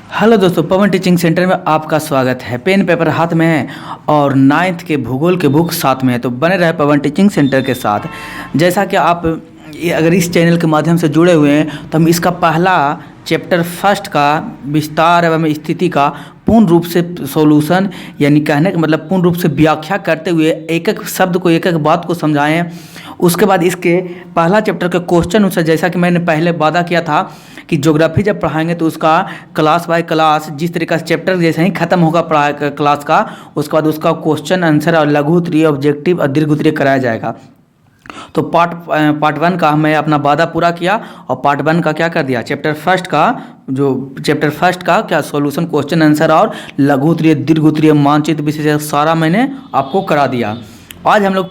Hello दोस्तों, पवन teaching centre में आपका स्वागत है। पेन पेपर हाथ में है और 9th के भूगोल के बुक साथ में है, तो बने रहे पवन टीचिंग सेंटर के साथ। जैसा कि आप अगर इस चैनल के माध्यम से जुड़े हुए हैं तो हम इसका पहला चैप्टर फर्स्ट का विस्तार एवं स्थिति का पूर्ण रूप से सॉल्यूशन यानी कहने का मतलब पूर्ण रूप से व्याख्या करते हुए एक एक शब्द को एक एक बात को समझाएं। उसके बाद इसके पहला चैप्टर के क्वेश्चन उससे, जैसा कि मैंने पहले वादा किया था कि ज्योग्राफी जब पढ़ाएंगे तो उसका क्लास बाय क्लास जिस तरीके से चैप्टर जैसे ही खत्म होगा पढ़ाई क्लास का, उसके बाद उसका क्वेश्चन आंसर और लघु उत्तरीय, ऑब्जेक्टिव और दीर्घ उत्तरीय कराया जाएगा। तो पार्ट 1 का मैं अपना वादा पूरा किया और पार्ट 1 का क्या कर दिया, चैप्टर फर्स्ट का क्या सॉल्यूशन, क्वेश्चन आंसर और लघु उत्तरीय, दीर्घ उत्तरीय, मानचित्र विशेषज्ञ सारा मैंने आपको करा दिया। आज हम लोग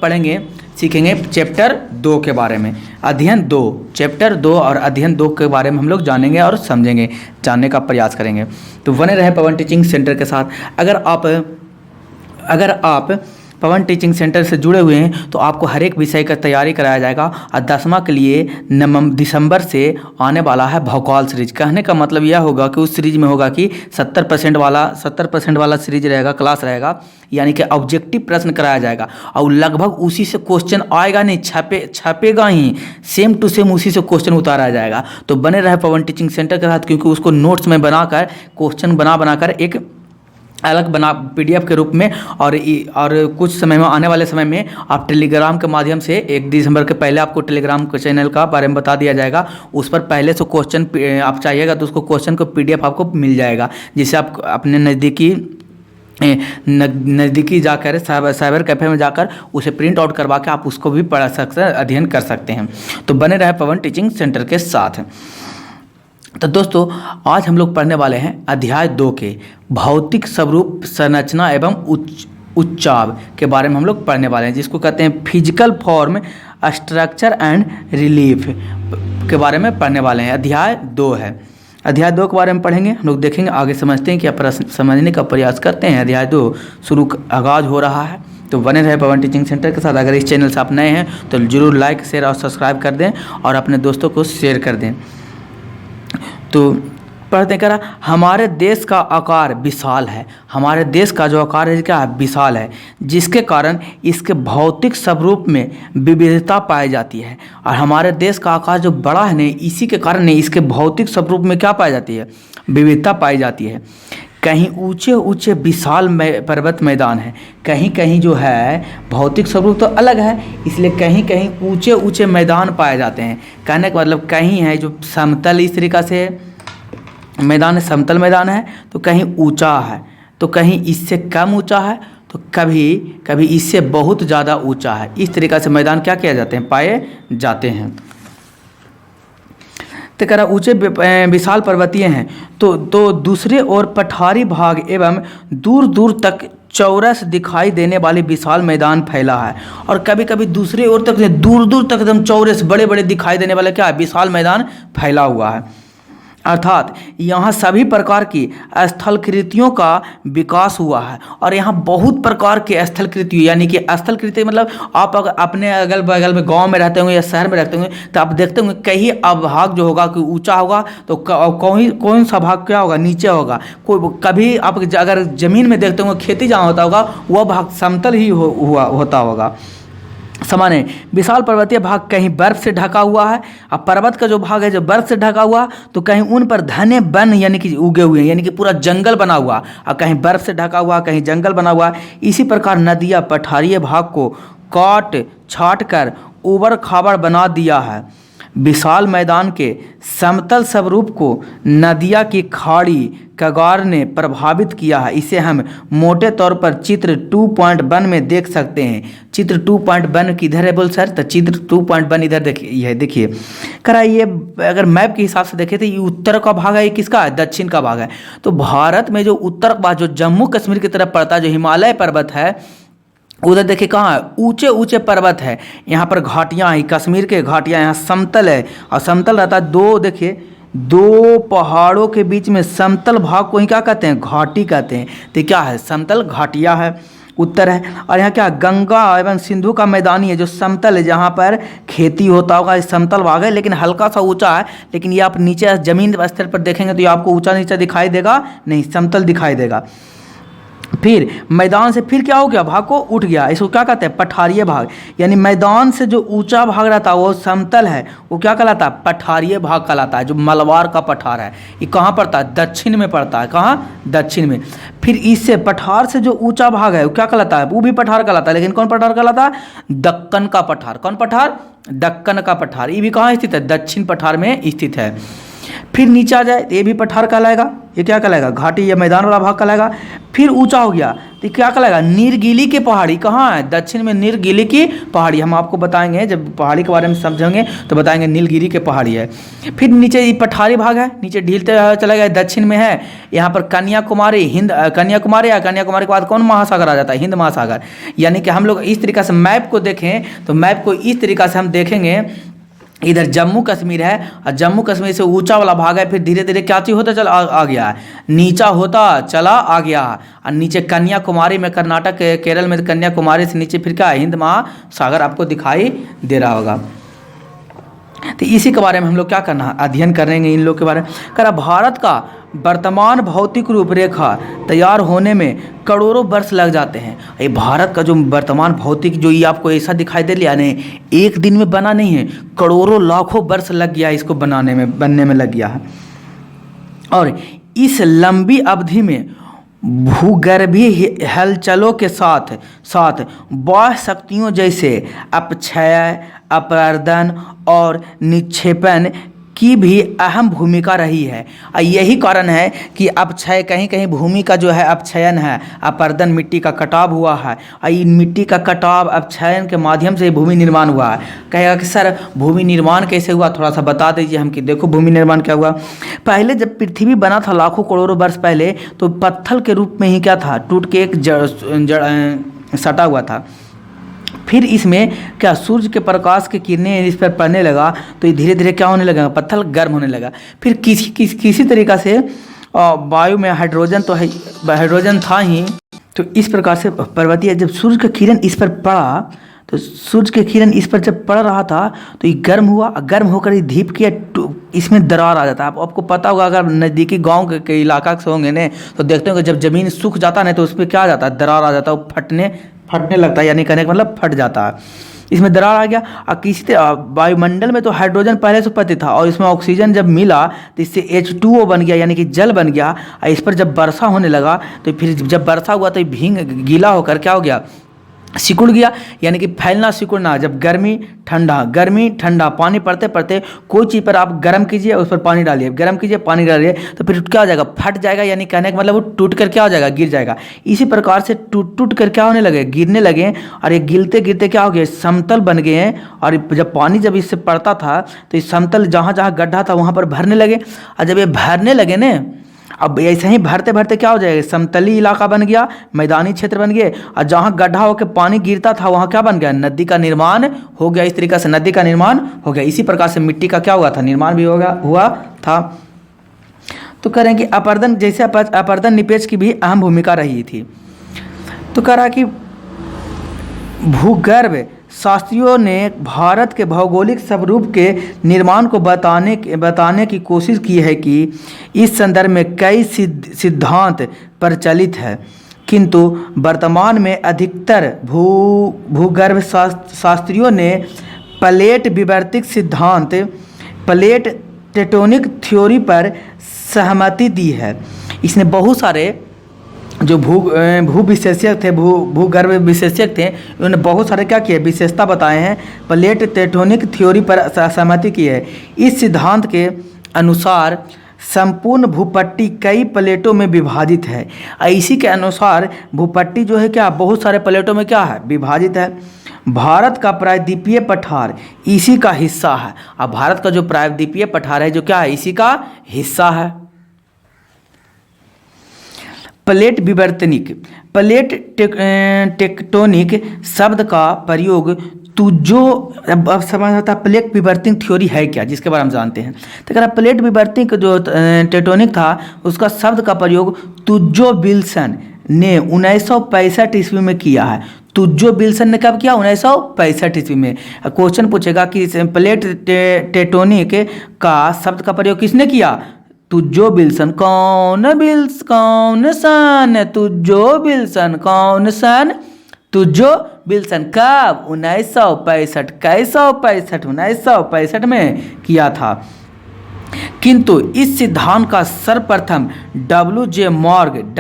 सीखेंगे चैप्टर 2 के बारे में, अध्ययन 2, चैप्टर 2 और अध्ययन 2 के बारे में हम लोग जानेंगे और समझेंगे, जानने का प्रयास करेंगे। तो बने रहे पवन टीचिंग सेंटर के साथ। अगर आप पवन टीचिंग सेंटर से जुड़े हुए हैं तो आपको हर एक विषय का तैयारी कराया जाएगा और 10वां के लिए दिसंबर से आने वाला है भौकाल सीरीज। कहने का मतलब यह होगा कि उस सीरीज में होगा कि 70% वाला सीरीज रहेगा, क्लास रहेगा, यानी कि ऑब्जेक्टिव प्रश्न कराया जाएगा और लगभग उसी से क्वेश्चन आएगा, नहीं छपेगा ही, सेम टू सेम उसी से क्वेश्चन उतारा जाएगा। तो बने रहे पवन टीचिंग सेंटर के साथ, क्योंकि उसको नोट्स में बनाकर क्वेश्चन बनाकर एक अलग PDF के रूप में और कुछ समय में, आने वाले समय में आप टेलीग्राम के माध्यम से 1 दिसंबर के पहले आपको टेलीग्राम के चैनल का बारे में बता दिया जाएगा। उस पर पहले से क्वेश्चन आप चाहिएगा तो उसको क्वेश्चन को PDF आपको मिल जाएगा, जिससे आप अपने नज़दीकी जाकर साइबर कैफ़े में जाकर उसे प्रिंट आउट करवा के आप उसको भी पढ़ सकते हैं, अध्ययन कर सकते हैं। तो बने रहे पवन टीचिंग सेंटर के साथ। तो दोस्तों, आज हम लोग पढ़ने वाले हैं अध्याय 2 के भौतिक स्वरूप, संरचना एवं उच्चाव के बारे में हम लोग पढ़ने वाले हैं, जिसको कहते हैं physical form, structure and relief के बारे में पढ़ने वाले हैं। अध्याय 2 है। अध्याय 2 के बारे में पढ़ेंगे, हम लोग देखेंगे, आगे समझते हैं, क्या प्रश्न समझने का प्रयास करते हैं। अध्याय 2 आगाज हो रहा है। तो बने रहे पवन टीचिंग सेंटर के साथ। अगर इस चैनल से आप नए हैं तो जरूर लाइक, शेयर और सब्सक्राइब कर दें और अपने दोस्तों को शेयर कर दें। तो पढ़ते कह रहा, हमारे देश का आकार विशाल है। हमारे देश का जो आकार है क्या है, विशाल है, जिसके कारण इसके भौतिक स्वरूप में विविधता पाई जाती है। और हमारे देश का आकार जो बड़ा है नहीं, इसी के कारण इसके भौतिक स्वरूप में क्या पाई जाती है, विविधता पाई जाती है। कहीं ऊंचे ऊंचे विशाल पर्वत मैदान है, कहीं कहीं जो है भौतिक स्वरूप तो अलग है, इसलिए कहीं कहीं ऊंचे ऊंचे मैदान पाए जाते हैं। कहने का मतलब कहीं है जो समतल, इस तरीक़ा से मैदान है, समतल मैदान है, तो कहीं ऊंचा है, तो कहीं इससे कम ऊंचा है, तो कभी इससे बहुत ज़्यादा ऊंचा है। इस तरीक़ा से मैदान क्या किया जाते हैं, पाए जाते हैं। तो कह रहा ऊंचे विशाल पर्वतीय हैं, तो दूसरे ओर पठारी भाग एवं दूर दूर तक चौरस दिखाई देने वाली विशाल मैदान फैला है। और कभी कभी दूसरे ओर तक, दूर दूर तक एकदम चौरस बड़े बड़े दिखाई देने वाला क्या है, विशाल मैदान फैला हुआ है। अर्थात यहाँ सभी प्रकार की स्थलकृतियों का विकास हुआ है। और यहाँ बहुत प्रकार के स्थलकृति, यानी कि स्थलकृति मतलब आप अगर अपने अगल बगल में गांव में रहते होंगे या शहर में रहते होंगे तो आप देखते होंगे कहीं भाग जो होगा कि ऊंचा होगा तो कौन सा भाग क्या होगा, नीचे होगा। कभी आप अगर ज़मीन में देखते होंगे, खेती जहाँ होता होगा वह भाग समतल ही होता होगा। सामान्य विशाल पर्वतीय भाग कहीं बर्फ से ढका हुआ है, और पर्वत का जो भाग है जो बर्फ से ढका हुआ, तो कहीं उन पर घने वन यानी कि उगे हुए हैं, यानी कि पूरा जंगल बना हुआ, और कहीं बर्फ से ढका हुआ, कहीं जंगल बना हुआ। इसी प्रकार नदियाँ पठारीय भाग को काट छाट कर उबड़ खाबड़ बना दिया है। विशाल मैदान के समतल स्वरूप को नदिया की खाड़ी कगार ने प्रभावित किया है। इसे हम मोटे तौर पर चित्र 2.1 में देख सकते हैं। चित्र 2.1 किधर है बोल सर, तो चित्र 2.1 इधर देखिए, यह देखिए करा, ये अगर मैप के हिसाब से देखें तो ये उत्तर का भाग है, ये किसका है, दक्षिण का भाग है। तो भारत में जो उत्तर का भाग जो जम्मू कश्मीर की तरफ पड़ता है, जो हिमालय पर्वत है, उधर देखिए कहाँ है, ऊंचे ऊंचे पर्वत है, यहाँ पर घाटियाँ हैं, कश्मीर के घाटियाँ, यहाँ समतल है, और समतल रहता है देखिए दो पहाड़ों के बीच में समतल भाग को ही क्या कहते हैं, घाटी कहते हैं। तो क्या है, समतल घाटियाँ है। उत्तर है। और यहाँ क्या, गंगा एवं सिंधु का मैदानी है जो समतल है, जहाँ पर खेती होता होगा, इस समतल भाग है लेकिन हल्का सा ऊंचा है। लेकिन ये आप नीचे जमीन स्तर पर देखेंगे तो ये आपको ऊंचा नीचा दिखाई देगा नहीं, समतल दिखाई देगा। फिर मैदान से फिर क्या हो गया, भाग को उठ गया, इसको क्या कहते हैं, पठारीय भाग। यानी मैदान से जो ऊंचा भाग रहता है वो समतल है, वो क्या कहलाता है, पठारीय भाग कहलाता है। जो मलबार का पठार है ये कहाँ पड़ता है, दक्षिण में पड़ता है। कहाँ, दक्षिण में। फिर इससे पठार से जो ऊंचा भाग है वो क्या कहलाता है, वो भी पठार कहलाता है। लेकिन कौन पठार कहलाता है, दक्कन का पठार। कौन पठार, दक्कन का पठार। ये भी कहाँ स्थित है, दक्षिण पठार में स्थित है। फिर नीचे आ जाए तो ये भी पठार कहलाएगा, ये क्या कहलाएगा, घाटी या मैदान वाला भाग कहलाएगा। फिर ऊंचा हो गया तो क्या कहलाएगा, नीलगिरी की पहाड़ी। कहाँ है, दक्षिण में नीलगिरी की पहाड़ी। हम आपको बताएंगे जब पहाड़ी के बारे में समझेंगे तो बताएंगे नीलगिरी की पहाड़ी है। फिर नीचे ये पठारी भाग है, नीचे ढीलते चला गया, दक्षिण में है। यहाँ पर कन्याकुमारी, हिंद कन्याकुमारी है। कन्याकुमारी के बाद कौन महासागर आ जाता है, हिंद महासागर। यानी कि हम लोग इस तरीक़े से मैप को देखें तो मैप को इस तरीक़ा से हम देखेंगे, इधर जम्मू कश्मीर है और जम्मू कश्मीर से ऊंचा वाला भाग है। फिर धीरे धीरे क्या चीज होता चला आ गया है, नीचा होता चला आ गया है। और नीचे कन्याकुमारी में, कर्नाटक केरल में कन्याकुमारी से नीचे फिर क्या है, हिंद महासागर आपको दिखाई दे रहा होगा। तो इसी के बारे में हम लोग क्या करना है, अध्ययन करेंगे इन लोग के बारे में। करा भारत का वर्तमान भौतिक रूपरेखा तैयार होने में करोड़ों वर्ष लग जाते हैं। ये भारत का जो वर्तमान भौतिक, जो ये आपको ऐसा दिखाई दे लिया नहीं, एक दिन में बना नहीं है, करोड़ों लाखों वर्ष लग गया इसको बनाने में, बनने में लग गया है। और इस लंबी अवधि में भूगर्भीय हलचलों के साथ साथ बाह्य शक्तियों जैसे अपक्षय, अपरदन और निक्षेपण की भी अहम भूमिका रही है। और यही कारण है कि अपक्षय, कहीं कहीं भूमि का जो है अपक्षयन है, अपरदन मिट्टी का कटाव हुआ है। और इन मिट्टी का कटाव अपक्षयन के माध्यम से भूमि निर्माण हुआ है। कहेगा कि सर भूमि निर्माण कैसे हुआ, थोड़ा सा बता दीजिए हम। कि देखो भूमि निर्माण क्या हुआ, पहले जब पृथ्वी बना था लाखों करोड़ों वर्ष पहले, तो पत्थर के रूप में ही क्या था, टूट के एक सटा हुआ था। फिर इसमें क्या, सूर्य के प्रकाश की किरणें इस पर पड़ने लगा तो ये धीरे धीरे क्या होने लगा, पत्थर गर्म होने लगा। फिर किसी तरीक़ा से वायु में हाइड्रोजन तो है, हाइड्रोजन था ही, तो इस प्रकार से पर्वतीय, जब सूर्य का किरण इस पर पड़ा तो सूर्य के किरण इस पर जब पड़ रहा था तो ये गर्म हुआ, गर्म होकर ये धीप किया, इसमें दरार आ जाता है। आपको पता होगा, अगर नज़दीकी गांव के इलाका से होंगे ने तो देखते होंगे जब ज़मीन सूख जाता है तो उस पर क्या आ जाता है, दरार आ जाता है, वो फटने लगता है। यानी कहने का मतलब फट जाता है, इसमें दरार आ गया। और किसी वायुमंडल में तो हाइड्रोजन पहले से उपस्थित था और इसमें ऑक्सीजन जब मिला तो इससे H2O बन गया, यानी कि जल बन गया। और इस पर जब वर्षा होने लगा तो फिर जब वर्षा हुआ तो भींग गीला होकर क्या हो गया, सिकुड़ गया। यानी कि फैलना सिकुड़ना, जब गर्मी ठंडा, पानी पड़ते पड़ते कोई चीज़ पर आप गर्म कीजिए, उस पर पानी डालिए, गर्म कीजिए, पानी डालिए, तो फिर क्या हो जाएगा, फट जाएगा। यानी कहने का मतलब वो टूट कर क्या हो जाएगा, गिर जाएगा। इसी प्रकार से टूट कर क्या होने लगे, गिरने लगे। और ये गिरते गिरते क्या हो गया, समतल बन गए हैं। और जब पानी जब इससे पड़ता था तो इस समतल जहाँ जहाँ गड्ढा था वहाँ पर भरने लगे। और जब ये भरने लगे ना, अब ऐसे ही भरते भरते क्या हो जाएगा, समतली इलाका बन गया, मैदानी क्षेत्र बन गए। और जहाँ गड्ढा होकर पानी गिरता था वहाँ क्या बन गया, नदी का निर्माण हो गया। इस तरीक़े से नदी का निर्माण हो गया। इसी प्रकार से मिट्टी का क्या हुआ था, निर्माण भी हुआ था। तो कह रहे हैं कि अपरदन, जैसे अपरदन निपेश की भी अहम भूमिका रही थी। तो कह रहा कि भूगर्भ शास्त्रियों ने भारत के भौगोलिक स्वरूप के निर्माण को बताने की कोशिश की है कि इस संदर्भ में कई सिद्धांत प्रचलित है, किंतु वर्तमान में अधिकतर भूगर्भ शास्त्रियों ने प्लेट विवर्तक सिद्धांत, प्लेट टेक्टोनिक थ्योरी पर सहमति दी है। इसने बहुत सारे जो भू विशेषज्ञ थे, भूगर्भ विशेषज्ञ थे, उन्होंने बहुत सारे क्या किए, विशेषता बताए हैं, प्लेट टेक्टोनिक थ्योरी पर सहमति की है। इस सिद्धांत के अनुसार संपूर्ण भूपट्टी कई प्लेटों में विभाजित है। इसी के अनुसार भूपट्टी जो है क्या, बहुत सारे प्लेटों में क्या है, विभाजित है। भारत का प्रायद्वीपीय पठार इसी का हिस्सा है। अब भारत का जो प्रायद्वीपीय पठार है जो क्या है, इसी का हिस्सा है। प्लेट विवर्तनिक, प्लेट टेक्टोनिक शब्द का प्रयोग जो अब समझ आता है प्लेट विवर्तनिक थ्योरी है क्या, जिसके बारे में जानते हैं। तो कह रहा प्लेट विवर्तनिक जो टेक्टोनिक था उसका शब्द का प्रयोग तुजो विल्सन ने 1965 ईस्वी में किया है। तुज्जो विल्सन ने कब किया? 1965 ईस्वी में। क्वेश्चन पूछेगा कि प्लेट टेक्टोनिक का शब्द का प्रयोग किसने किया? तुज्जो विल्सन। कौन सन? तुज्जो विल्सन। कौन सन? तुज्जो विल्सन। कब? 1965। कैसा 65? 1965 में किया था। किंतु इस सिद्धांत का सर्वप्रथम WJ मॉर्गन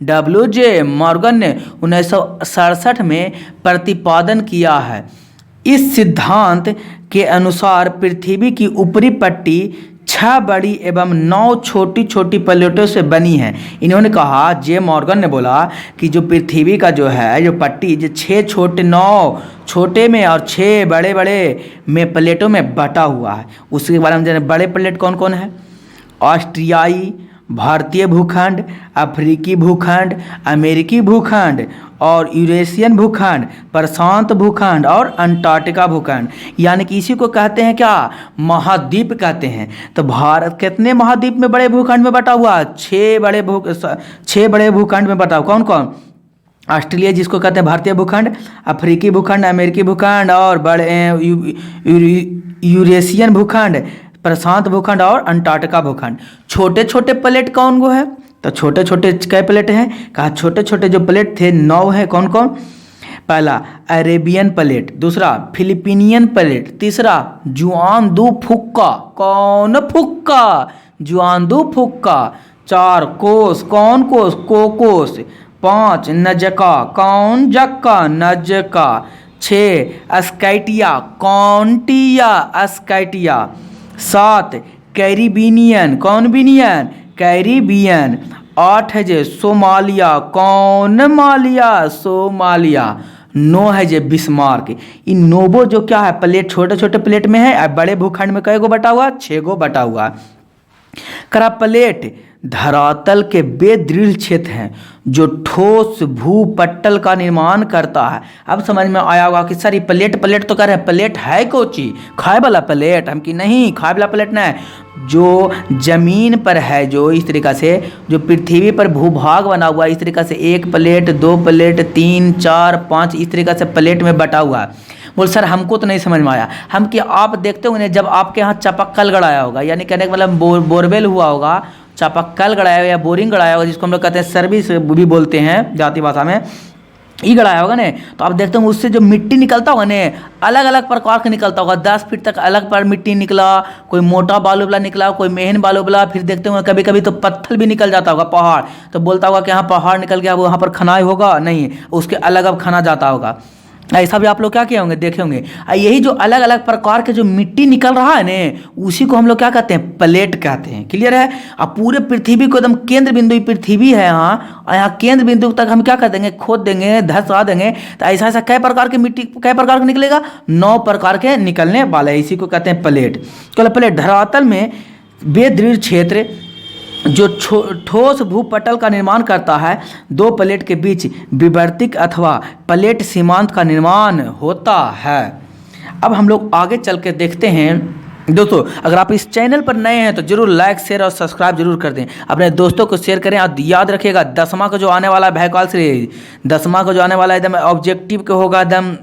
WJ मॉर्गन ने 1967 में प्रतिपादन किया है। इस सिद्धांत के अनुसार पृथ्वी की ऊपरी पट्टी 6 बड़ी एवं 9 छोटी छोटी प्लेटों से बनी है। इन्होंने कहा, जे मॉर्गन ने बोला कि जो पृथ्वी का जो है जो पट्टी जो 6 छोटे 9 छोटे में और 6 बड़े बड़े में प्लेटों में बटा हुआ है। उसके बारे में जाने बड़े प्लेट कौन कौन है? ऑस्ट्रियाई, भारतीय भूखंड, अफ्रीकी भूखंड, अमेरिकी भूखंड और यूरेशियन भूखंड, प्रशांत भूखंड और अंटार्कटिका भूखंड। यानी कि इसी को कहते हैं क्या? महाद्वीप कहते हैं। तो भारत कितने महाद्वीप में बड़े भूखंड में बटा हुआ? 6 बड़े भूखंड में बटा हुआ। कौन कौन? ऑस्ट्रेलिया जिसको कहते हैं भारतीय भूखंड, अफ्रीकी भूखंड, अमेरिकी भूखंड और बड़े यूरेशियन भूखंड, प्रशांत भूखंड और अंटार्कटिका भूखंड। छोटे छोटे प्लेट कौन को है? तो छोटे छोटे कई प्लेट हैं? कहा छोटे छोटे जो प्लेट थे 9 हैं। कौन कौन? पहला अरेबियन प्लेट, दूसरा फिलिपीनियन प्लेट, तीसरा जुआन दू फुक्का। कौन फुक्का? जुआन दू फुक्का। 4 कोस। कौन कोस? कोकोस। 5 नजका। कौन जक्का? नजका। 6 स्काइटिया। कौनटिया? स्काइटिया। 7 कैरिबिनियन। कौन बिनियन? कैरिबियन। 8 है जे सोमालिया। कौन मालिया? सोमालिया। 9 है जे बिस्मार्क। इन 9 जो क्या है प्लेट छोटे छोटे प्लेट में है। बड़े भूखंड में कई गो बटा हुआ? 6 गो बटा हुआ। करा प्लेट धरातल के वे दृढ़ क्षेत्र हैं जो ठोस भूपटल का निर्माण करता है। अब समझ में आया होगा कि सर ये प्लेट तो कह रहे हैं, प्लेट है कौन चीज? खाए वाला प्लेट? हम कि नहीं, खाए वाला प्लेट नहीं। जो जमीन पर है, जो इस तरीक़ा से जो पृथ्वी पर भूभाग बना हुआ है, इस तरीक़ा से 1 प्लेट 2 प्लेट 3 4 5 इस तरीक़ा से प्लेट में बटा हुआ है। बोल सर हमको तो नहीं समझ में आया। हम कि आप देखते होंगे जब आपके यहाँ चापाकल गड़ाया होगा, यानी कहने का मतलब बोरवेल हुआ होगा, चापाकल गड़ाया या बोरिंग गड़ाया होगा, जिसको हम लोग कहते हैं सर्विस भी बोलते हैं जाति भाषा में, ये गड़ाया होगा ने, तो आप देखते होंगे उससे जो मिट्टी निकलता होगा ने अलग अलग प्रकार का निकलता होगा। 10 फीट तक अलग पर मिट्टी निकला, कोई मोटा बालू वाला निकला, कोई मेहन बालू वाला। फिर देखते होंगे कभी कभी तो पत्थर भी निकल जाता होगा, पहाड़। तो बोलता होगा कि हाँ पहाड़ निकल गया, वहाँ पर खनाई होगा, नहीं उसके अलग अब खना जाता होगा। ऐसा भी आप लोग क्या किए होंगे, देखे होंगे। यही जो अलग अलग प्रकार के जो मिट्टी निकल रहा है ने, उसी को हम लोग क्या कहते हैं? प्लेट कहते हैं। क्लियर है? अब पूरे पृथ्वी को एकदम केंद्र बिंदु पृथ्वी है यहाँ, और यहाँ केंद्र बिंदु तक हम क्या कर देंगे? खोद देंगे, धंसा देंगे। तो ऐसा ऐसा कै प्रकार के मिट्टी कै प्रकार का निकलेगा? 9 प्रकार के निकलने वाले, इसी को कहते हैं प्लेट। चलो प्लेट धरातल में वे दृढ़ क्षेत्र जो ठोस भूपटल का निर्माण करता है। 2 प्लेट के बीच विवर्तिक अथवा प्लेट सीमांत का निर्माण होता है। अब हम लोग आगे चल के देखते हैं। दोस्तों अगर आप इस चैनल पर नए हैं तो जरूर लाइक शेयर और सब्सक्राइब जरूर कर दें, अपने दोस्तों को शेयर करें। और याद रखिएगा 10वां का जो आने वाला है भैकवाल सीरीज, 10वां का जो आने वाला है एकदम ऑब्जेक्टिव के होगा, एकदम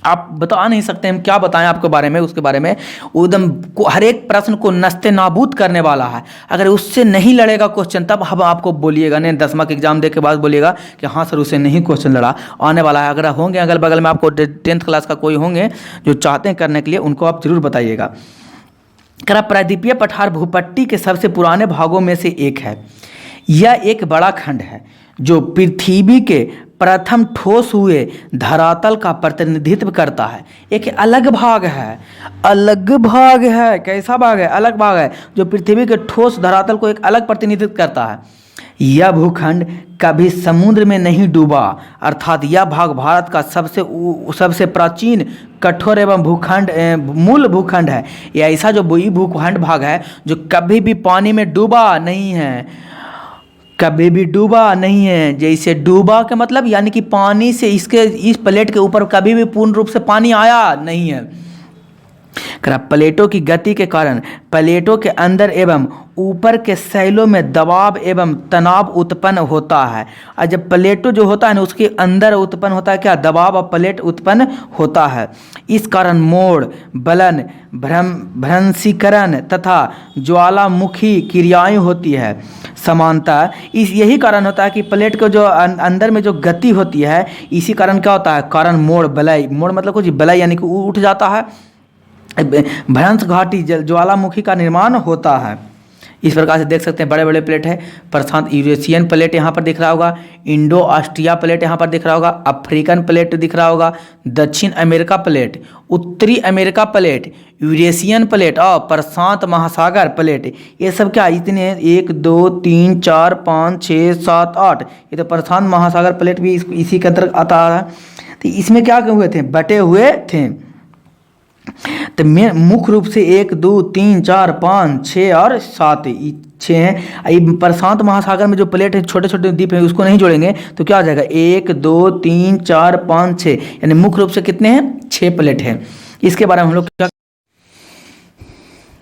आप बता नहीं सकते हम क्या बताएं आपके बारे में, उसके बारे में एकदम हर एक प्रश्न को नस्ते नाबूद करने वाला है। अगर उससे नहीं लड़ेगा क्वेश्चन तब हम आपको बोलिएगा, नहीं 10वां के एग्जाम दे के बाद बोलिएगा कि हाँ सर उससे नहीं क्वेश्चन लड़ा। आने वाला है, अगर होंगे अगल बगल में आपको 10th क्लास का कोई होंगे जो चाहते हैं करने के लिए, उनको आप जरूर बताइएगा। प्रायद्वीपीय पठार भूपट्टी के सबसे पुराने भागों में से एक है। यह एक बड़ा खंड है जो पृथ्वी के प्रथम ठोस हुए धरातल का प्रतिनिधित्व करता है। एक अलग भाग है, कैसा भाग है? अलग भाग है जो पृथ्वी के ठोस धरातल को एक अलग प्रतिनिधित्व करता है। यह भूखंड कभी समुद्र में नहीं डूबा, अर्थात यह भाग भारत का सबसे प्राचीन कठोर एवं मूल भूखंड है। यह ऐसा जो भूखंड भाग है जो कभी भी पानी में डूबा नहीं है, कभी भी डूबा नहीं है। जैसे डूबा का मतलब यानी कि पानी से इस प्लेट के ऊपर कभी भी पूर्ण रूप से पानी आया नहीं है। प्लेटों की गति के कारण प्लेटों के अंदर एवं ऊपर के शैलों में दबाव एवं तनाव उत्पन्न होता है। और जब प्लेटों जो होता है ना उसके अंदर उत्पन्न होता है क्या, दबाव और प्लेट उत्पन्न होता है। इस कारण मोड़, बलन, भ्रंशीकरण तथा ज्वालामुखी क्रियाएं होती है। समानता यही कारण होता है कि प्लेट को जो अंदर में जो गति होती है, इसी कारण क्या होता है, कारण मोड़, बलय, मोड़ मतलब कुछ बलय यानी कि उठ जाता है, भ्रंश घाटी ज्वालामुखी का निर्माण होता है। इस प्रकार से देख सकते हैं बड़े बड़े प्लेट है। प्रशांत यूरेशियन प्लेट यहाँ पर दिख रहा होगा, इंडो ऑस्ट्रिया प्लेट यहाँ पर दिख रहा होगा, अफ्रीकन प्लेट दिख रहा होगा, दक्षिण अमेरिका प्लेट, उत्तरी अमेरिका प्लेट, यूरेशियन प्लेट और प्रशांत महासागर प्लेट। ये सब क्या इतने 1 2 3 4 5 6 7 8, ये तो प्रशांत महासागर प्लेट भी इसी के अंतर्गत आता है। तो इसमें क्या हुए थे, बटे हुए थे। तो मुख्य रूप से 1 2 3 4 5 6 और 7 6 हैं। ये प्रशांत महासागर में जो प्लेट है, छोटे छोटे द्वीप है, उसको नहीं जोड़ेंगे तो क्या हो जाएगा 1 2 3 4 5 6, यानी मुख्य रूप से कितने हैं, 6 प्लेट हैं। इसके बारे में हम लोग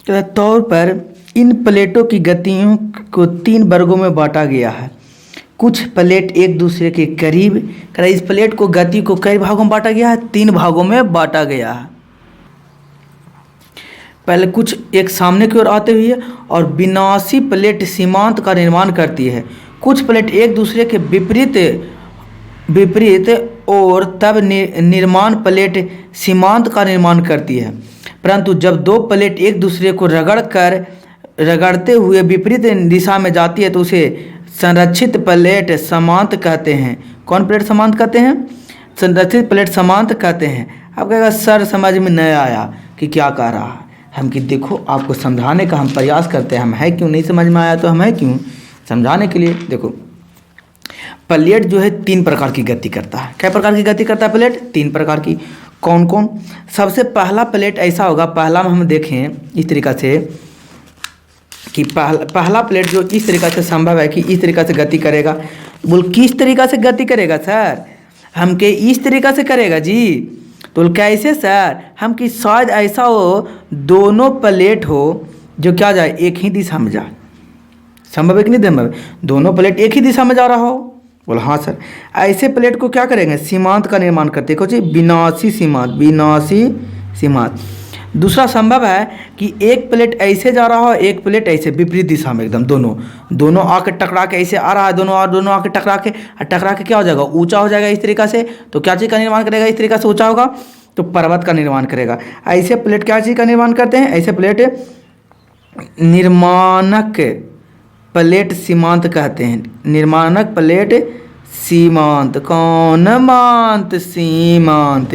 क्या तौर पर इन प्लेटों की गतियों को 3 वर्गों में बांटा गया है। कुछ प्लेट एक दूसरे के करीब, इस प्लेट को गति को कई भागों में बांटा गया है, 3 भागों में बांटा गया है। पहले कुछ एक सामने की ओर आते हुए और विनाशी प्लेट सीमांत का निर्माण करती है। कुछ प्लेट एक दूसरे के विपरीत और तब निर्माण प्लेट सीमांत का निर्माण करती है। परंतु जब 2 प्लेट एक दूसरे को रगड़ते हुए विपरीत दिशा में जाती है तो उसे संरक्षित प्लेट समांत कहते हैं। कौन प्लेट समांत कहते हैं, संरक्षित प्लेट समांत कहते हैं। अब कहेगा सर समझ में नहीं आया कि क्या कह रहा है हम, कि देखो आपको समझाने का हम प्रयास करते हैं, हम है क्यों, नहीं समझ में आया तो हम है क्यों समझाने के लिए। देखो प्लेट जो है 3 प्रकार की गति करता है। क्या प्रकार की गति करता है प्लेट, 3 प्रकार की। कौन कौन, सबसे पहला प्लेट ऐसा होगा, पहला में हम देखें इस तरीक़ा से कि पहला प्लेट जो इस तरीक़ा से संभव है कि इस तरीक़ा से गति करेगा। बोल किस तरीक़ा से गति करेगा सर, हम के इस तरीक़ा से करेगा जी, तो कैसे सर, हम कि शायद ऐसा हो दोनों प्लेट हो जो क्या जाए एक ही दिशा में जाए, संभव है कि नहीं संभव, दोनों प्लेट एक ही दिशा में जा रहा हो। बोला हाँ सर, ऐसे प्लेट को क्या करेंगे, सीमांत का निर्माण करते हैं, कुछ विनाशी सीमांत, विनाशी सीमांत। दूसरा संभव है कि एक प्लेट ऐसे जा रहा हो, एक प्लेट ऐसे विपरीत दिशा में एकदम, दोनों आके टकरा के ऐसे आ रहा है, दोनों आके टकरा के क्या हो जाएगा, ऊंचा हो जाएगा इस तरीक़ा से। तो क्या चीज़ का निर्माण करेगा, इस तरीक़ा से ऊंचा होगा तो पर्वत का निर्माण करेगा। ऐसे प्लेट क्या चीज़ का निर्माण करते हैं, ऐसे प्लेट निर्माणक प्लेट सीमांत कहते हैं। निर्माणक प्लेट सीमांत, कौन मांत, सीमांत।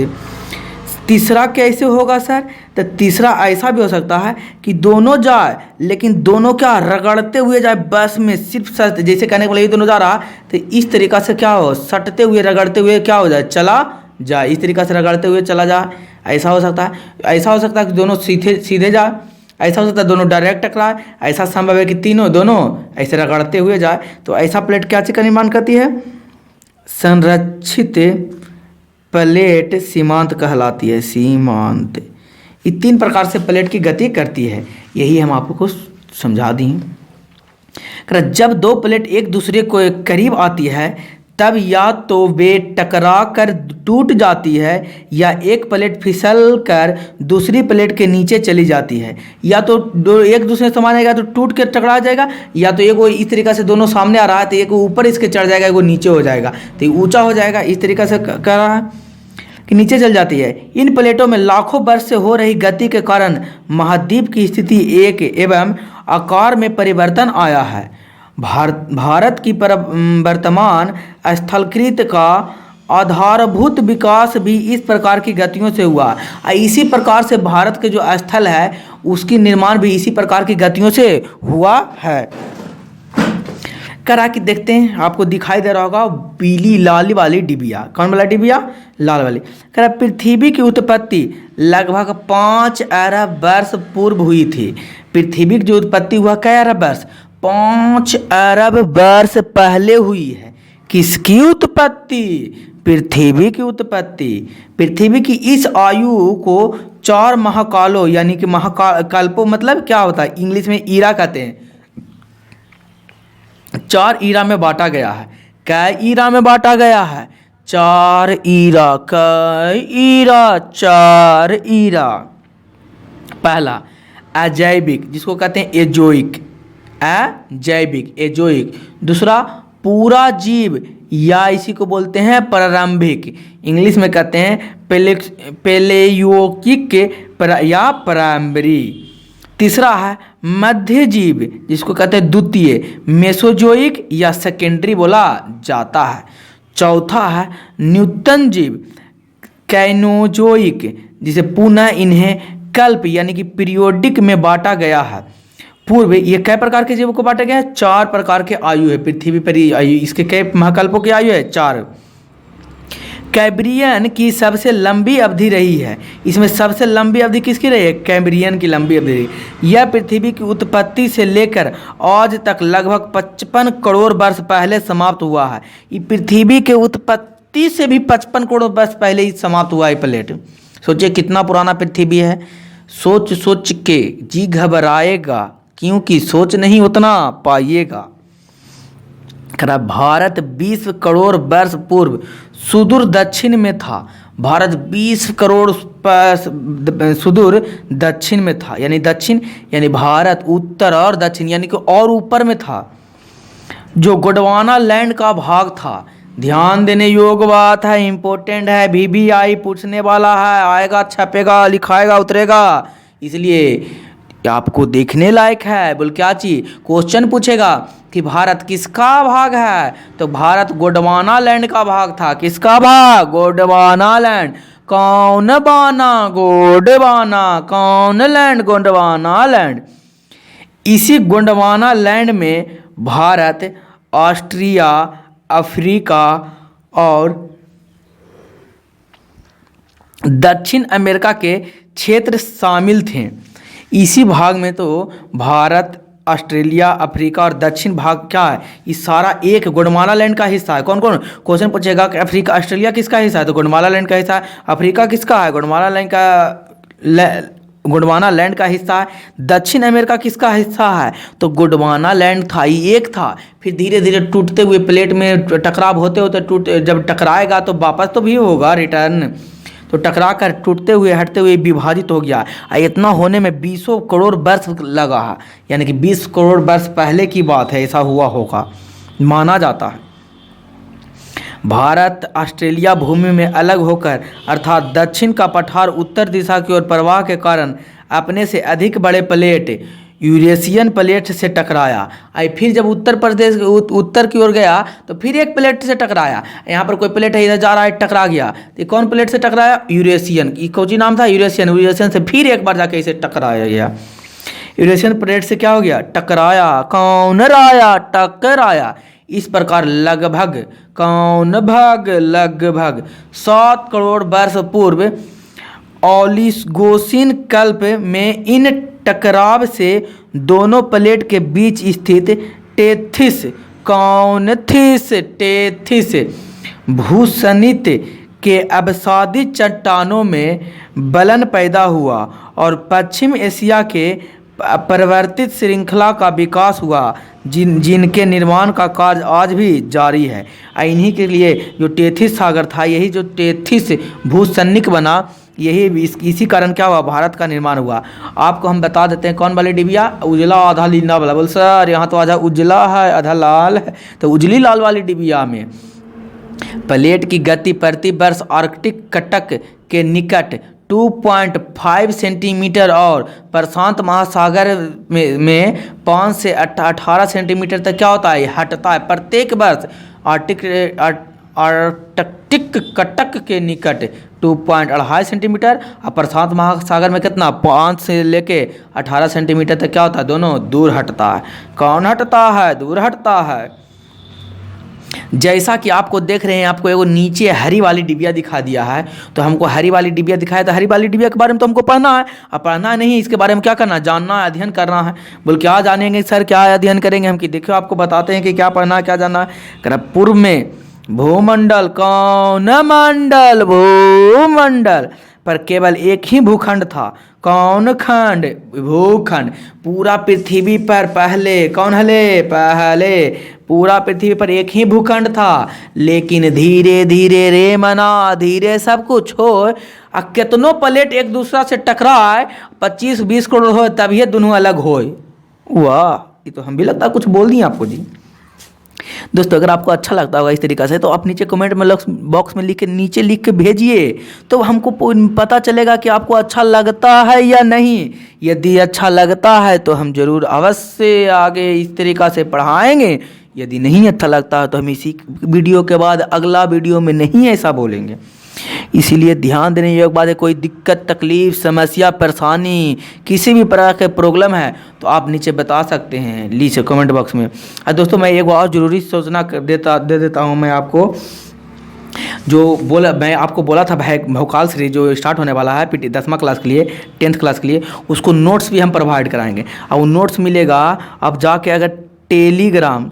तीसरा कैसे होगा सर, तो तीसरा ऐसा भी हो सकता है कि दोनों जाए लेकिन दोनों क्या रगड़ते हुए जाए, बस में सिर्फ सट, जैसे कहने को बोले ये दोनों जा रहा तो इस तरीक़ा से क्या हो, सटते हुए रगड़ते हुए क्या हो जाए, चला जाए, इस तरीक़ा से रगड़ते हुए चला जाए। ऐसा हो सकता है, ऐसा हो सकता है कि दोनों सीधे जाए, ऐसा हो सकता है दोनों डायरेक्ट टकराए, ऐसा संभव है कि दोनों ऐसे रगड़ते हुए जाए। तो ऐसा प्लेट क्या चीज़ का निर्माण करती है, संरक्षित प्लेट सीमांत कहलाती है, सीमांत। ये 3 प्रकार से प्लेट की गति करती है, यही हम आपको समझा दी। जब 2 प्लेट एक दूसरे को करीब आती है तब या तो वे टकरा कर टूट जाती है या एक प्लेट फिसल कर दूसरी प्लेट के नीचे चली जाती है। या तो एक दूसरे से समान आएगा तो टूट कर टकरा जाएगा, या तो एक वो इस तरीक़ा से दोनों सामने आ रहा है तो एक ऊपर इसके चढ़ जाएगा, एक वो नीचे हो जाएगा, तो ऊंचा हो जाएगा, इस तरीक़ा से कर रहा है कि नीचे चल जाती है। इन प्लेटों में लाखों वर्ष से हो रही गति के कारण महाद्वीप की स्थिति एक एवं आकार में परिवर्तन आया है। भारत की वर्तमान स्थलकृत का आधारभूत विकास भी इस प्रकार की गतियों से हुआ। इसी प्रकार से भारत के जो स्थल है उसकी निर्माण भी इसी प्रकार की गतियों से हुआ है। करा कि देखते हैं, आपको दिखाई दे रहा होगा पीली लाल वाली डिबिया, कौन वाला डिबिया, लाल वाली। करा पृथ्वी की उत्पत्ति लगभग 5 अरब वर्ष पूर्व हुई थी। पृथ्वी की जो उत्पत्ति हुआ क्या अरब वर्ष, 5 अरब वर्ष पहले हुई है। किसकी उत्पत्ति, पृथ्वी की उत्पत्ति, पृथ्वी की इस आयु को 4 महाकालों यानी कि महाकल्पों मतलब क्या होता है, इंग्लिश में ईरा कहते हैं, 4 ईरा में बांटा गया है। कई ईरा में बांटा गया है? 4 ईरा। कई ईरा? 4 ईरा। पहला अजैविक, जिसको कहते हैं एजोइक, अजैविक एजोइक। दूसरा पूरा जीव या इसी को बोलते हैं प्रारंभिक, इंग्लिश में कहते हैं पेलेयोइक या प्राइमरी। तीसरा है मध्य जीव, जिसको कहते हैं द्वितीय, मेसोजोइक या सेकेंडरी बोला जाता है। चौथा है न्यूटन जीव, कैनोजोइक, जिसे पुनः इन्हें कल्प यानी कि पीरियोडिक में बांटा गया है। पूर्व ये कई प्रकार के जीवों को बांटा गया है? 4 प्रकार के आयु है पृथ्वी पर आयु, इसके कई महाकल्पों की आयु है? 4। कैम्ब्रियन की सबसे लंबी अवधि रही है, इसमें सबसे लंबी अवधि किसकी रही है? कैम्ब्रियन की लंबी अवधि रही। यह पृथ्वी की उत्पत्ति से लेकर आज तक लगभग 55 करोड़ वर्ष पहले समाप्त हुआ है। ये पृथ्वी के उत्पत्ति से भी 55 करोड़ वर्ष पहले ही समाप्त हुआ है प्लेट। सोचिए कितना पुराना पृथ्वी है। सोच सोच के जी घबराएगा, क्योंकि सोच नहीं उतना पाइएगा। भारत 20 करोड़ वर्ष पूर्व सुदूर दक्षिण में था। भारत 20 करोड़ सुदूर दक्षिण में था, यानी दक्षिण यानी भारत, उत्तर और दक्षिण यानी कि और ऊपर में था, जो गोंडवाना लैंड का भाग था। ध्यान देने योग्य बात है, इंपॉर्टेंट है, VVI पूछने वाला है, आएगा, छपेगा, लिखाएगा, उतरेगा, इसलिए आपको देखने लायक है। बोल क्या चीज क्वेश्चन पूछेगा कि भारत किसका भाग है, तो भारत गोंडवाना लैंड का भाग था। किसका भाग? गोंडवाना लैंड। कौन बाना? गोंडवाना। कौन लैंड? गोंडवाना लैंड। इसी गोंडवाना लैंड में भारत, ऑस्ट्रिया, अफ्रीका और दक्षिण अमेरिका के क्षेत्र शामिल थे। इसी भाग में तो भारत, ऑस्ट्रेलिया, अफ्रीका और दक्षिण भाग क्या है, ये सारा एक गोंडवाना लैंड का हिस्सा है। कौन कौन? क्वेश्चन पूछेगा कि अफ्रीका, ऑस्ट्रेलिया किसका हिस्सा है, तो गोंडवाना लैंड का हिस्सा है। अफ्रीका किसका है? गोंडवाना लैंड का हिस्सा है। दक्षिण अमेरिका किसका हिस्सा है? तो गोंडवाना लैंड था, ये एक था। फिर धीरे धीरे टूटते हुए प्लेट में टकराव होते होते जब टकराएगा तो वापस तो भी होगा रिटर्न, तो टकरा कर टूटते हुए हटते हुए विभाजित हो गया। इतना होने में 20 करोड़ वर्ष लगा है, यानी कि 20 करोड़ वर्ष पहले की बात है, ऐसा हुआ होगा माना जाता है। भारत ऑस्ट्रेलिया भूमि में अलग होकर अर्थात दक्षिण का पठार उत्तर दिशा की ओर प्रवाह के कारण अपने से अधिक बड़े प्लेट यूरेशियन प्लेट से टकराया। फिर जब उत्तर प्रदेश उत्तर की ओर गया तो फिर एक प्लेट से टकराया। यहाँ पर कोई प्लेट है, इधर जा रहा है, टकरा गया, तो कौन प्लेट से टकराया? यूरेशियन। कौन सी नाम था? यूरेशियन से फिर एक बार जाके इसे टकराया गया। यूरेशियन प्लेट से क्या हो गया? टकराया। कौन राया? टकराया। इस प्रकार लगभग 7 करोड़ वर्ष पूर्व ओलिगोसिन कल्प में इन टकराव से दोनों प्लेट के बीच स्थित टेथिस भूसनित के अवसादित चट्टानों में बलन पैदा हुआ और पश्चिम एशिया के परिवर्तित श्रृंखला का विकास हुआ, जिनके निर्माण का कार्य आज भी जारी है। इन्हीं के लिए जो टेथिस सागर था, यही जो टेथिस भूसनिक बना, यही इसी कारण क्या हुआ? भारत का निर्माण हुआ। आपको हम बता देते हैं कौन वाली डिबिया? उजला आधा नीला वाला। बोल सर यहाँ तो आधा उजला है आधा लाल है, तो उजली लाल वाली डिबिया में प्लेट की गति प्रति वर्ष आर्कटिक कटक के निकट 2.5 सेंटीमीटर और प्रशांत महासागर में 5 से 18 सेंटीमीटर तक क्या होता है? हटता है प्रत्येक वर्ष। आर्कटिक कटक के निकट 2.5 सेंटीमीटर और प्रशांत महासागर में कितना? 5 से लेके 18 सेंटीमीटर तक क्या होता है? दोनों दूर हटता है। कौन हटता है? दूर हटता है। जैसा कि आपको देख रहे हैं, आपको एगो नीचे हरी वाली डिबिया दिखा दिया है, तो हमको हरी वाली डिबिया दिखाया, तो हरी वाली डिबिया के बारे में तो हमको पढ़ना है। अब पढ़ना नहीं, इसके बारे में क्या करना? जानना है, अध्ययन करना है। बोल क्या जानेंगे सर, क्या अध्ययन करेंगे हम? कि देखियो आपको बताते हैं कि क्या पढ़ना है, क्या जानना है। पूर्व में भूमंडल, कौन मंडल, भूमंडल पर केवल एक ही भूखंड था। कौन खंड, भूखंड। पूरा पृथ्वी पर पहले, कौन हले, पहले पूरा पृथ्वी पर एक ही भूखंड था। लेकिन धीरे धीरे रे मना, धीरे सब कुछ हो आ केतनो प्लेट एक दूसरा से टकराए, 25-20 करोड़ हो तभी दोनों अलग हो। वाह, ये तो हम भी लगता है कुछ बोल दिए आपको जी। दोस्तों अगर आपको अच्छा लगता होगा इस तरीक़ा से तो आप नीचे कमेंट में बॉक्स में लिख के, नीचे लिख के भेजिए, तो हमको पता चलेगा कि आपको अच्छा लगता है या नहीं। यदि अच्छा लगता है तो हम जरूर अवश्य आगे इस तरीक़ा से पढ़ाएंगे। यदि नहीं अच्छा लगता है तो हम इसी वीडियो के बाद अगला वीडियो में नहीं ऐसा बोलेंगे। इसीलिए ध्यान देने योग्य बात है, कोई दिक्कत, तकलीफ, समस्या, परेशानी, किसी भी प्रकार के प्रॉब्लम है तो आप नीचे बता सकते हैं नीचे कमेंट बॉक्स में। दोस्तों मैं एक और ज़रूरी सूचना दे देता हूँ मैं आपको। मैं आपको बोला था भोकाल सीरीज जो स्टार्ट होने वाला है PT 10वीं क्लास के लिए, 10th क्लास के लिए, उसको नोट्स भी हम प्रोवाइड कराएंगे। और वो नोट्स मिलेगा अब जाके, अगर टेलीग्राम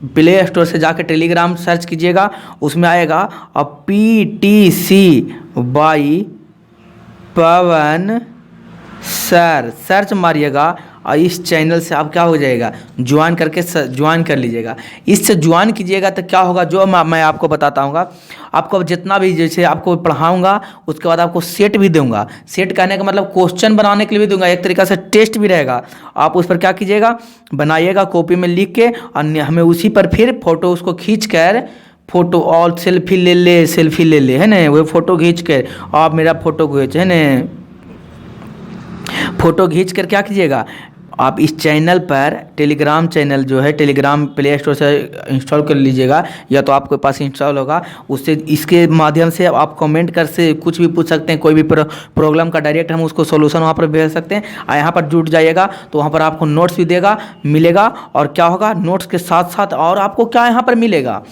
प्ले स्टोर से जाकर टेलीग्राम सर्च कीजिएगा, उसमें आएगा। और PTC by Pawan sir search मारिएगा और इस चैनल से आप क्या हो जाएगा, ज्वाइन कर लीजिएगा। इससे ज्वाइन कीजिएगा तो क्या होगा, जो मैं आपको बताता हूँ, आपको जितना भी जैसे आपको पढ़ाऊँगा उसके बाद आपको सेट भी दूंगा। सेट कहने का मतलब क्वेश्चन बनाने के लिए भी दूंगा, एक तरीक़ा से टेस्ट भी रहेगा। आप उस पर क्या कीजिएगा, बनाइएगा कॉपी में लिख के, और हमें उसी पर फिर फोटो उसको खींच कर, फोटो और सेल्फी ले ले है ना, वो फ़ोटो खींच कर आप मेरा फ़ोटो खींच है ना, फ़ोटो खींच कर क्या कीजिएगा, आप इस चैनल पर टेलीग्राम चैनल जो है टेलीग्राम प्ले स्टोर से इंस्टॉल कर लीजिएगा, या तो आपके पास इंस्टॉल होगा, उससे इसके माध्यम से आप कमेंट कर से कुछ भी पूछ सकते हैं, कोई भी प्रॉब्लम का डायरेक्ट हम उसको सोल्यूशन वहाँ पर भेज सकते हैं। और यहाँ पर जुड़ जाइएगा तो वहाँ पर आपको नोट्स भी मिलेगा। और क्या होगा, नोट्स के साथ साथ और आपको क्या यहाँ पर मिलेगा,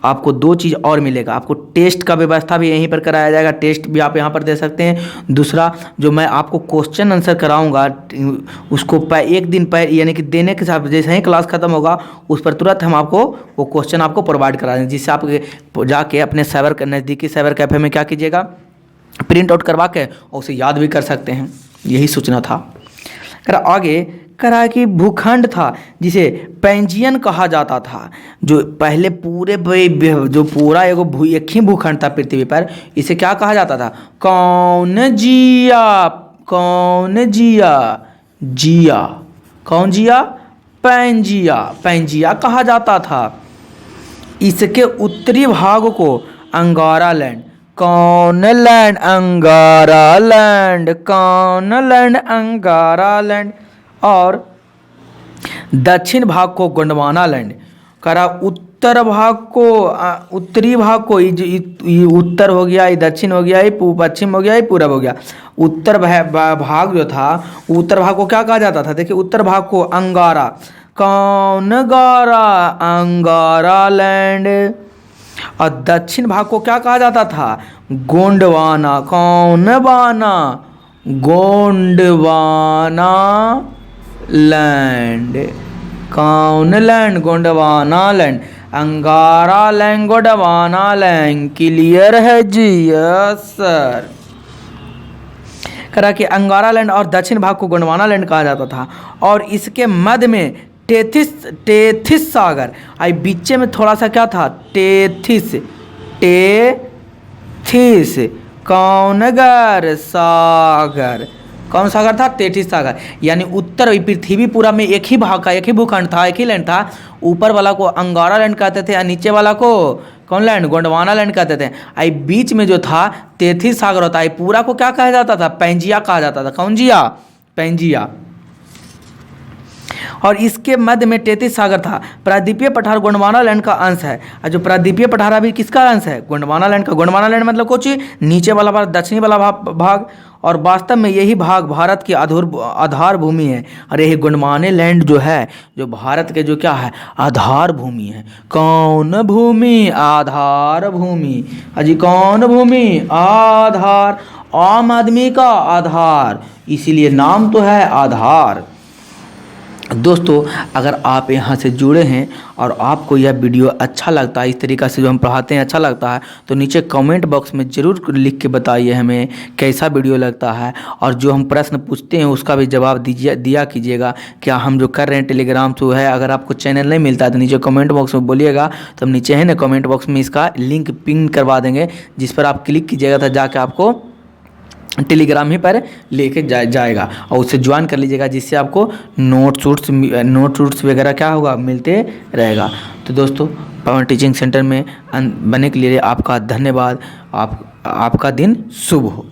आपको 2 चीज़ और मिलेगा। आपको टेस्ट का व्यवस्था भी यहीं पर कराया जाएगा, टेस्ट भी आप यहाँ पर दे सकते हैं। दूसरा, जो मैं आपको क्वेश्चन आंसर कराऊंगा उसको एक दिन पहले यानी कि देने के साथ जैसे ही क्लास खत्म होगा उस पर तुरंत हम आपको वो क्वेश्चन आपको प्रोवाइड करा देंगे, जिससे आप जाके अपने नज़दीकी साइबर कैफ़े में क्या कीजिएगा, प्रिंट आउट करवा के और उसे याद भी कर सकते हैं। यही सूचना था। आगे करा कि भूखंड था जिसे पैंजियन कहा जाता था, जो पहले पूरे जो पूरा एक ही भूखंड था पृथ्वी पर, इसे क्या कहा जाता था, कौन जिया, पैंजिया कहा जाता था। इसके उत्तरी भाग को अंगारा लैंड, कौन लैंड, अंगारा लैंड, और दक्षिण भाग को गोंडवाना लैंड करा। उत्तरी भाग को ये उत्तर हो गया, ये दक्षिण हो गया, ये पश्चिम हो गया, ये पूरब हो गया। उत्तर भाग जो था, उत्तर भाग को क्या कहा जाता था, देखिए उत्तर भाग को अंगारा, कौन गारा, अंगारा लैंड। और दक्षिण भाग को क्या कहा जाता था, गोंडवाना, कौन बाना, गोंडवाना लैंड, कौन लैंड, गोंडवाना लैंड, अंगारा लैंड, गोंडवाना लैंड। क्लियर है जी, यस सर। करा कि अंगारा लैंड और दक्षिण भाग को गोंडवाना लैंड कहा जाता था। और इसके मध्य में टेथिस सागर, आई बीच में थोड़ा सा क्या था, टेथिस, कौनगर सागर, कौन सागर था, टेथिस सागर। यानी उत्तर पृथ्वी पूरा में एक ही भाग का, एक ही भूखंड था, एक ही लैंड था। ऊपर वाला को अंगारा लैंड कहते थे और नीचे वाला को कौन लैंड, गोंडवाना लैंड कहते थे। आई बीच में जो था टेथिस सागर होता है, पूरा को क्या कहा जाता था, पैंजिया कहा जाता था, कौन जिया, पैंजिया। और इसके मध्य में टेथिस सागर था। प्रायद्वीपीय पठार गोंडवाना लैंड का अंश है। और जो प्रायद्वीपीय पठार अभी किसका अंश है, गोंडवाना लैंड का। गोंडवाना लैंड मतलब कुछ नीचे वाला भाग, दक्षिणी वाला भाग। और वास्तव में यही भाग भारत की आधार भूमि है। और यही गोंडवाना लैंड जो है, जो भारत के जो क्या है, आधार भूमि है। कौन भूमि, आधार भूमि। अजी कौन भूमि, आधार, आम आदमी का आधार, इसीलिए नाम तो है आधार। दोस्तों, अगर आप यहाँ से जुड़े हैं और आपको यह वीडियो अच्छा लगता है, इस तरीक़ा से जो हम पढ़ाते हैं अच्छा लगता है, तो नीचे कमेंट बॉक्स में ज़रूर लिख के बताइए हमें कैसा वीडियो लगता है। और जो हम प्रश्न पूछते हैं उसका भी जवाब दिया कीजिएगा। क्या हम जो कर रहे हैं टेलीग्राम थ्रू है, अगर आपको चैनल नहीं मिलता है तो नीचे कमेंट बॉक्स में बोलिएगा, तो हम नीचे है ना कमेंट बॉक्स में इसका लिंक पिन करवा देंगे, जिस पर आप क्लिक कीजिएगा तो जाके आपको टेलीग्राम ही पर लेके जाएगा और उससे ज्वाइन कर लीजिएगा, जिससे आपको नोट्स वगैरह क्या होगा मिलते रहेगा। तो दोस्तों, पवन टीचिंग सेंटर में बने के लिए आपका धन्यवाद। आपका दिन शुभ हो।